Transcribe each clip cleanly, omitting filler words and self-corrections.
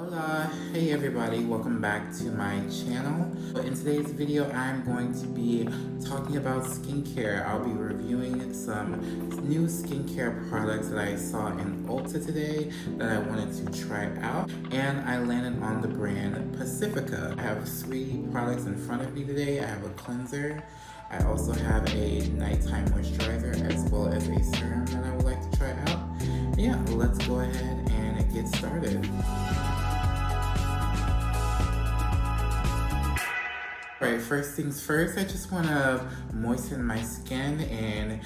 Hola, hey everybody, welcome back to my channel. In today's video, I'm going to be talking about skincare. I'll be reviewing some new skincare products that I saw in Ulta today that I wanted to try out, and I landed on the brand Pacifica. I have 3 products in front of me today. I have a cleanser, I also have a nighttime moisturizer, as well as a serum that I would like to try out. Yeah, let's go ahead and get started. Alright, first things first, I just want to moisten my skin and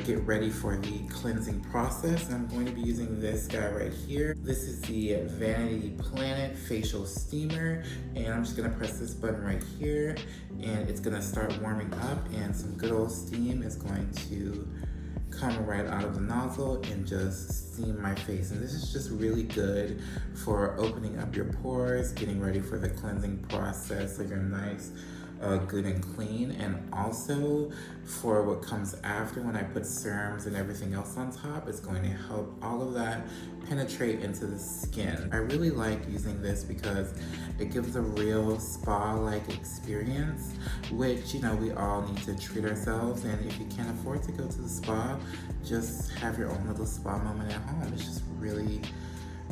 get ready for the cleansing process. And I'm going to be using this guy right here. This is the Vanity Planet Facial Steamer, and I'm just going to press this button right here, and it's going to start warming up, and some good old steam is going to come right out of the nozzle and just steam my face. And this is just really good for opening up your pores, getting ready for the cleansing process so you're nice, good and clean, and also for what comes after when I put serums and everything else on top. It's going to help all of that penetrate into the skin. I really like using this because it gives a real spa-like experience, which, you know, we all need to treat ourselves. And if you can't afford to go to the spa, just have your own little spa moment at home. It's just really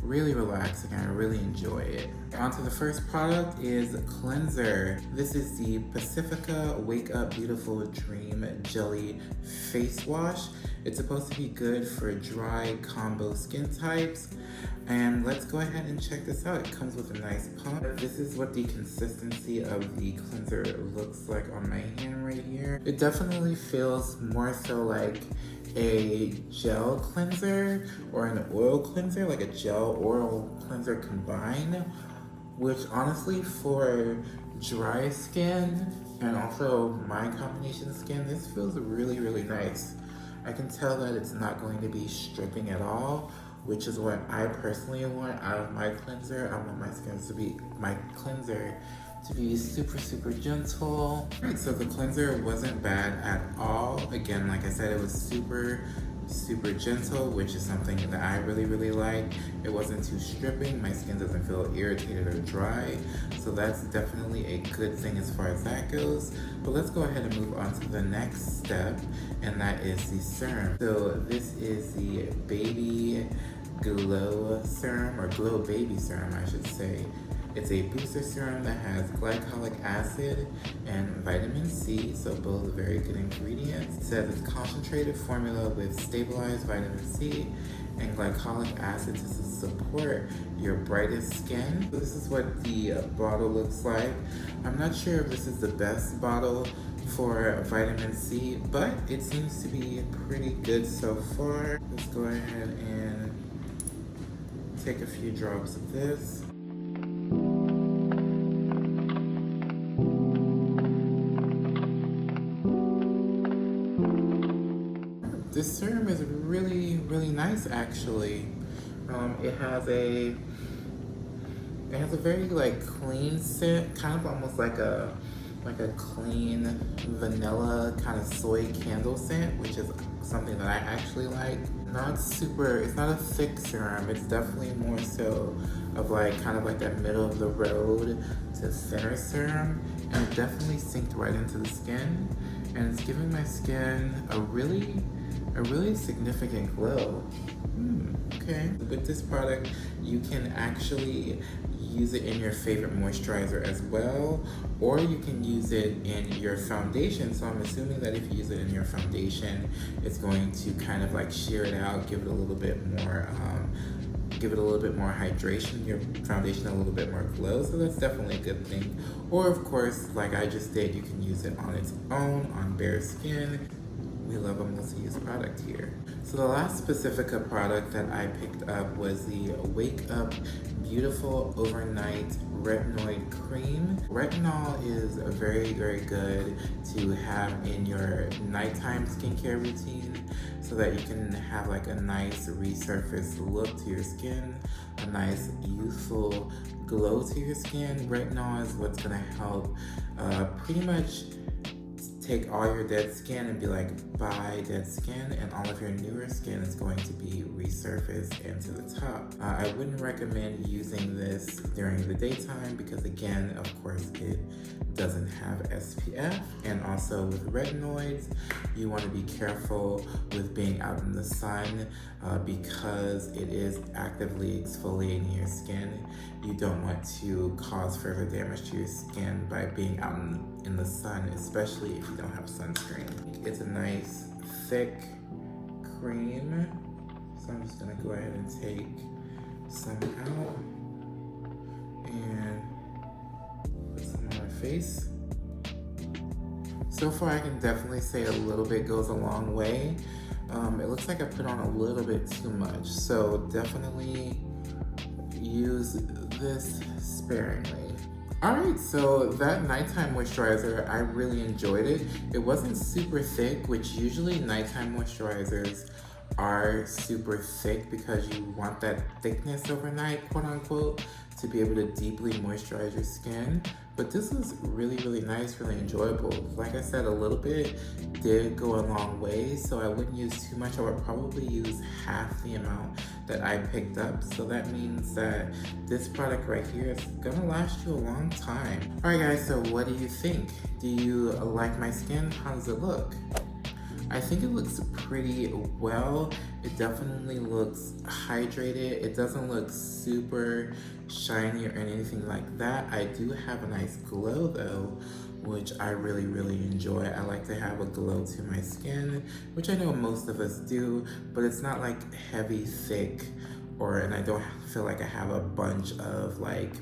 relaxing. I really enjoy it. On to the first product is cleanser. This is the Pacifica Wake Up Beautiful Dream Jelly Face Wash. It's supposed to be good for dry combo skin types. And let's go ahead and check this out. It comes with a nice pump. This is what the consistency of the cleanser looks like on my hand right here. It definitely feels more so like a gel cleanser or an oil cleanser, like a gel oil cleanser combined, which honestly for dry skin and also my combination skin, this feels really nice. I can tell that it's not going to be stripping at all, which is what I personally want out of my cleanser. I want my cleanser to be super gentle. Alright, so the cleanser wasn't bad at all. Again, like I said, it was super gentle, which is something that I really like. It wasn't too stripping. My skin doesn't feel irritated or dry, so that's definitely a good thing as far as that goes. But let's go ahead and move on to the next step, and that is the serum. So this is the Baby Glow Serum, or Glow Baby Serum, I should say. It's a booster serum that has glycolic acid and vitamin C, so both very good ingredients. It says it's concentrated formula with stabilized vitamin C and glycolic acid to support your brightest skin. So this is what the bottle looks like. I'm not sure if this is the best bottle for vitamin C, but it seems to be pretty good so far. Let's go ahead and take a few drops of this. This serum is really nice, actually. It has a very like clean scent, kind of almost like a clean vanilla kind of soy candle scent, which is something that I actually like. It's not a thick serum. It's definitely more so of like kind of like that middle of the road to thinner serum, and it definitely sinked right into the skin, and it's giving my skin a really significant glow. Okay. With this product, you can actually use it in your favorite moisturizer as well, or you can use it in your foundation. So I'm assuming that if you use it in your foundation, it's going to kind of like sheer it out, give it a little bit more hydration, your foundation a little bit more glow. So that's definitely a good thing. Or of course, like I just did, you can use it on its own, on bare skin. We love a multi-use product here. So the last Pacifica product that I picked up was the Wake Up Beautiful Overnight Retinoid Cream. Retinol is very good to have in your nighttime skincare routine so that you can have like a nice resurfaced look to your skin, a nice youthful glow to your skin. Retinol is what's gonna help pretty much take all your dead skin and be like, bye dead skin, and all of your newer skin is going to be resurfaced and to the top. I wouldn't recommend using this during the daytime because again, of course, it doesn't have SPF. And also with retinoids, you want to be careful with being out in the sun because it is actively exfoliating your skin. You don't want to cause further damage to your skin by being out in the sun, especially if you don't have sunscreen. It's a nice thick cream, so I'm just gonna go ahead and take some out and put some on my face. So far I can definitely say a little bit goes a long way. It looks like I put on a little bit too much, so definitely use this sparingly. Alright, so that nighttime moisturizer, I really enjoyed it. It wasn't super thick, which usually nighttime moisturizers are super thick because you want that thickness overnight, quote unquote, to be able to deeply moisturize your skin. But this was really, really nice, really enjoyable. Like I said, a little bit did go a long way, so I wouldn't use too much. I would probably use half the amount that I picked up. So that means that this product right here is gonna last you a long time. All right guys, so what do you think? Do you like my skin? How does it look? I think it looks pretty well. It definitely looks hydrated. It doesn't look super shiny or anything like that. I do have a nice glow though, which I really, really enjoy. I like to have a glow to my skin, which I know most of us do, but it's not like heavy, thick, and I don't feel like I have a bunch of like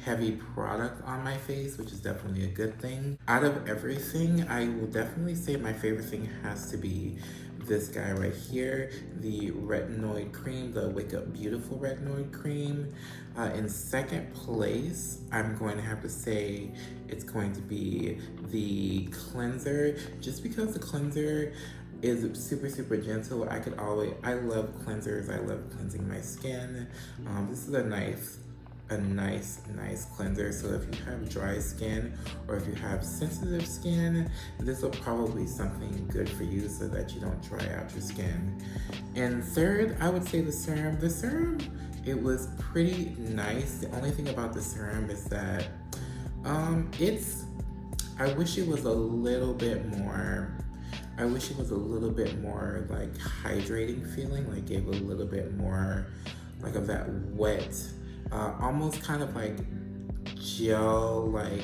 heavy product on my face, which is definitely a good thing. Out of everything, I will definitely say my favorite thing has to be this guy right here, the Retinoid cream, the Wake Up Beautiful Retinoid cream. In second place, I'm going to have to say it's going to be the cleanser, just because the cleanser is super, super gentle. I love cleansers. I love cleansing my skin. This is a nice cleanser. So if you have dry skin or if you have sensitive skin, this will probably be something good for you so that you don't dry out your skin. And third, I would say the serum. The serum, it was pretty nice. The only thing about the serum is that I wish it was a little bit more like hydrating feeling, like gave a little bit more like of that wet, almost kind of like gel like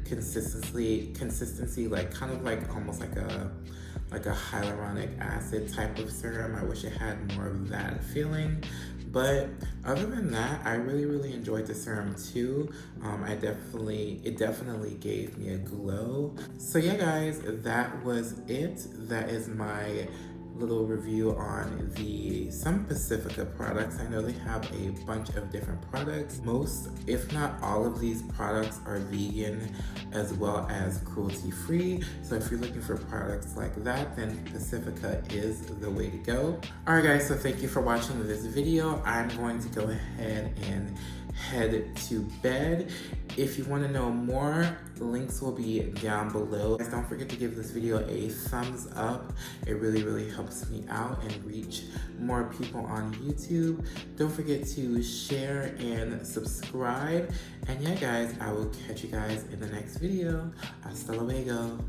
consistency, like kind of like almost like a hyaluronic acid type of serum. I wish it had more of that feeling. But other than that, I really, really enjoyed the serum too. It definitely gave me a glow. So yeah guys, that was it. That is my little review on some Pacifica products. I know they have a bunch of different products. Most, if not all of these products are vegan as well as cruelty free. So if you're looking for products like that, then Pacifica is the way to go. All right guys, so thank you for watching this video. I'm going to go ahead and head to bed. If you want to know more, the links will be down below. Guys, don't forget to give this video a thumbs up. It really, really helps me out and reach more people on YouTube. Don't forget to share and subscribe. And yeah guys, I will catch you guys in the next video. Hasta luego.